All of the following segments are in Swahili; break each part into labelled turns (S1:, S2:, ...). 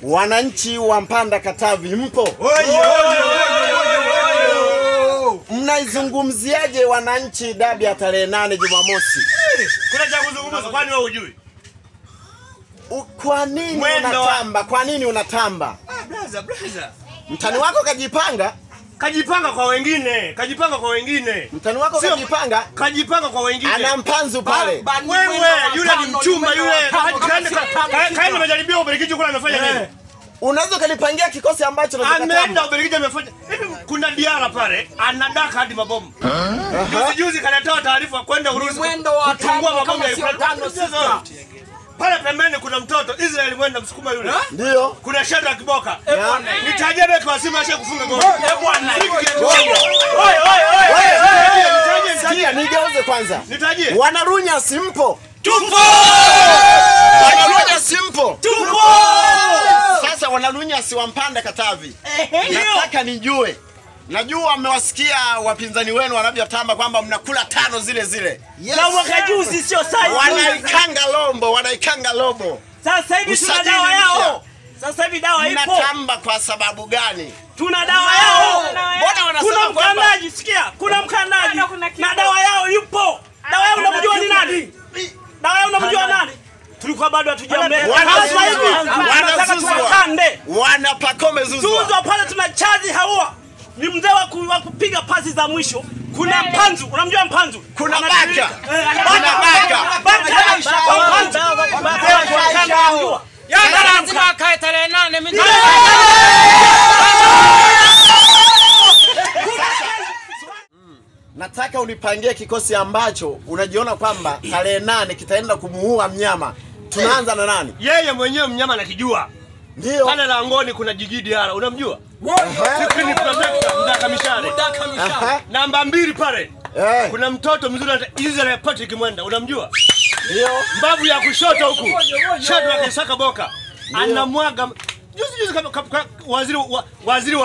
S1: Wananchi wa Mpanda Katavi mpo? Mnaizungumziaje wananchi dabi ya tarehe 8 Jumamosi?
S2: Kuna cha kuzungumza, kwani wewe hujui?
S1: Kwa nini unatamba? Kwa nini unatamba?
S2: Brother.
S1: Mtani wako kajipanga
S2: kwa wengine.
S1: Mtani wako
S2: kajipanga kwa wengine.
S1: Ana mpanzu pale.
S2: Wewe yule ni mchumba yule. Kaenda majaribio Ubelgiji kule amefanya nini?
S1: Unaweza kanipangia kikosi ambacho
S2: unataka. Ameenda Ubelgiji amefanya. Hivi kuna Diara pale anadaka hadi mabomu. Juzi kanatoa taarifa kwenda Urusi kutungua mabomu ya Ukraine. Pale pembeni kuna mtoto Israeli mwenda msukuma yule.
S1: Ndio.
S2: Kuna Shadrack Boka. Nitajie beki wa Simba ashe kufunga goli. Bwana.
S1: Sikia nigeuze kwanza.
S2: Nitajie.
S1: Wanarunya simpo.
S2: Tupo!
S1: Wanarunya simpo. Tupo! Sasa wanarunya si wa Mpanda Katavi. Nataka nijue. Najua mmewasikia wapinzani wenu wanavyotamba kwamba mnakula tano zile.
S3: Na mwaka juzi sio sasa.
S1: Wanaikanga lobo.
S3: Sasa hivi tuna dawa yao. Sasa hivi dawa ipo.
S1: Mnatamba kwa sababu gani?
S3: Tuna dawa yao.
S1: Mbona wanasema
S3: kuna mkandaji, sikia, kuna mkandaji. Na dawa yao yupo. Dawa yao unamjua ni nani? Dawa yao unamjua nani? Tulikuwa bado hatujamleta.
S1: Wana Pacome Zouzoua.
S3: Zouzoua pale tuna chazi haua. Ni mzee wa kupiga pasi za mwisho. Kuna mpanzu, unamjua mpanzu?
S1: Kuna baka.
S4: Lazima kae tarehe 8 mimi.
S1: Nataka unipangie kikosi ambacho unajiona kwamba tarehe 8 kitaenda kumuua mnyama. Tunaanza na nani?
S2: Yeye mwenyewe mnyama anakijua.
S1: Ndio.
S2: Pale langoni kuna Jigidi Diara, unamjua? Sikini protector Mdaka Mishare. Namba 2 pale. Kuna mtoto mzuri anaitwa Israel Patrick Mwenda, unamjua?
S1: Ndio.
S2: Mbavu ya kushoto huku. Shadrack Isaka Boka. Anamwaga juzi kama waziri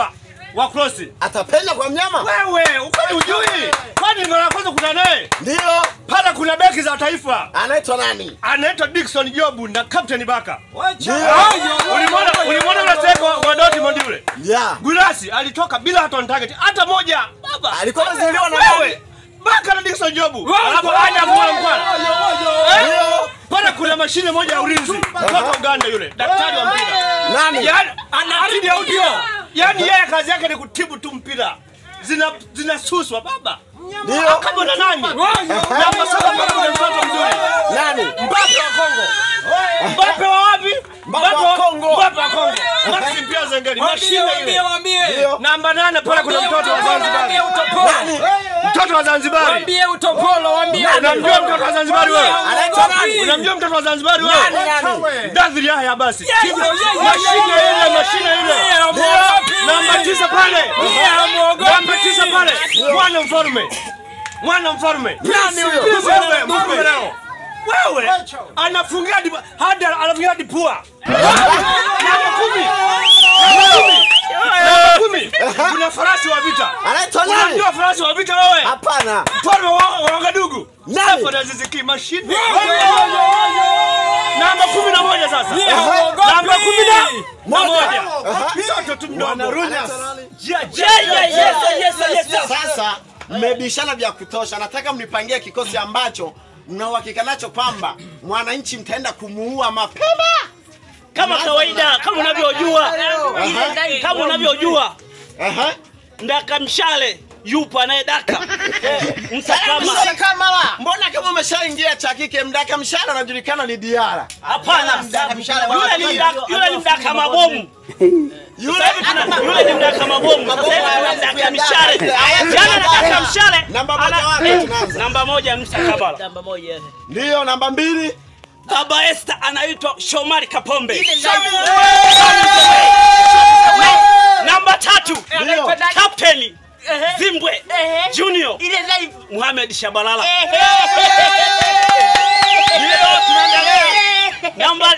S2: wa cross.
S1: Atapenya kwa mnyama?
S2: Wewe, ukweli hujui? Kwani mara ya kwanza kuna naye?
S1: Ndio.
S2: Pala kuna beki za taifa.
S1: Anaitwa nani?
S2: Anaitwa Dickson Jobu na Captain Baka.
S1: Ndio.
S2: Ulimwona unateka wa Dortmund yule?
S1: Yeah.
S2: Gulasi alitoka bila hata on target hata moja. Baba.
S1: Alikuwa anazaliwa na
S2: wewe. Baka na Dickson Jobu. Alafu aje kwa mkwala. Ndio. Pala kuna mashine moja ya ulinzi. Kutoka Uganda yule. Daktari wa mpira.
S1: Nani?
S2: Yaani anaatibu audio. Yaani yeye kazi yake ni kutibu tu mpira. Zinasuswa baba.
S1: Ndio.
S2: Kama na nani? Na kwa sababu kuna mtoto mzuri.
S1: Nani?
S2: Mbappe wa Kongo. Mbappe wa wapi?
S1: Mbappe wa Kongo.
S2: Mbappe wa Kongo. Maxi Pia Zengeli. Mashine ile. Namba 8 pale kuna mtoto wa Zanzibar.
S1: Nani?
S2: Mtoto wa Zanzibar.
S4: Waambie utopolo, waambie.
S2: Unamjua mtoto wa Zanzibar wewe?
S1: Anaitwa nani?
S2: Unamjua mtoto wa Zanzibar wewe?
S1: Nani?
S2: David Yahya basi. Mashine ile. Namba 9 pale. Namba 9 pale. Mwana mfalme.
S1: Nani huyo?
S2: Wewe. Wewe anafungia hadi pua. Namba 10. Kuna farasi wa vita.
S1: Anaitwa nani?
S2: Unamjua farasi wa vita wewe?
S1: Hapana.
S2: Mfalme wa Wagadugu.
S1: Nani?
S2: Sasa Aziziki mashine. Namba 11 sasa. Namba 11. Mtoto tu mdogo.
S1: Sasa mmebishana vya kutosha. Nataka mnipangie kikosi ambacho mna uhakika nacho kwamba mwananchi mtaenda kumuua mapema.
S3: Kama kawaida, kama unavyojua. Ndaka Mshale yupo anayedaka.
S1: Msakamala. Mbona kama umeshaingia cha kike Mdaka Mshale anajulikana ni Diara?
S3: Hapana, Mdaka Mshale yule ni Mdaka mabomu. Yule ni Mdaka mabomu. Mdaka Mshale. Jana Mdaka Mshale.
S1: Namba 1 wapi tunaanza?
S3: Namba 1 Msakabala. Namba 1.
S1: Ndio, namba 2.
S3: Baba Esther anaitwa Shomari Kapombe. Namba 3 Captain Zimbwe Junior Mohamed Shabalala. Namba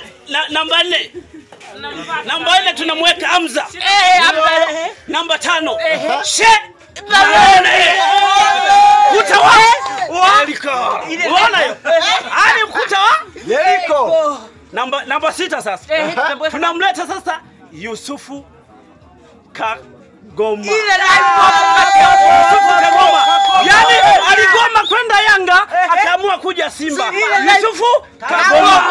S3: 4. Namba 4 tunamweka Hamza. Namba 5 Utawa Yeriko. Unaona hiyo? Ali Utawa
S1: Yeriko.
S3: Namba 6 sasa. Tunamleta sasa Yusufu Kagoma. Yani aligoma kwenda Yanga akaamua kuja Simba. Yusufu Kagoma.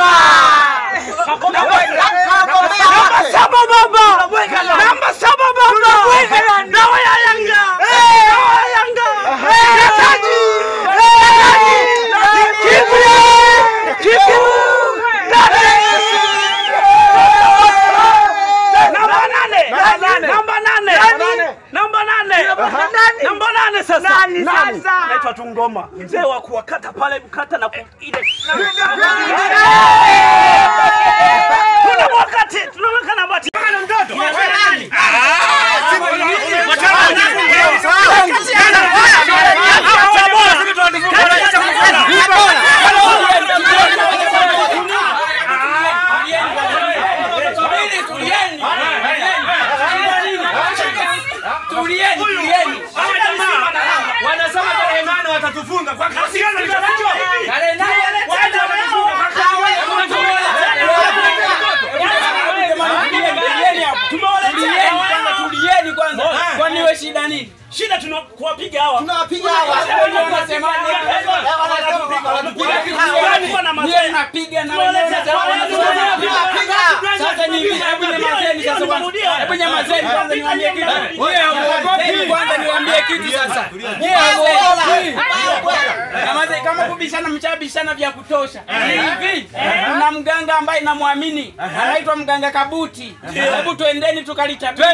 S3: Namba 7 baba. Namba 7 baba. Dawa ya Yanga. Dawa ya Yanga. Namba 8 sasa. Naitwa Tungoma. Mzee wa kuwakata pale mkata na ile. Tunaweka na bati. Kana mtoto. Nani? Tulieni. Wanasema tarehe 8 watatufunga kwa kasi gani kilichonacho? Tarehe 8 tulieni kwanza. Kwani wewe shida nini? Shida tunakuwapiga hawa. Tunawapiga hawa. Wanasemaje? Wewe unapiga na wewe unapiga. Sasa ni hivi, hebu nyamazeni sasa. Hebu nyamazeni kwanza niwaambie kitu. Wewe hauogopi? Kwanza niwaambie kitu sasa. Wewe hauogopi? Nyamazeni, kama kubishana mchabishana vya kutosha. Hivi kuna mganga ambaye namwamini. Anaitwa mganga Kabuti. Hebu twendeni tukalitabiri.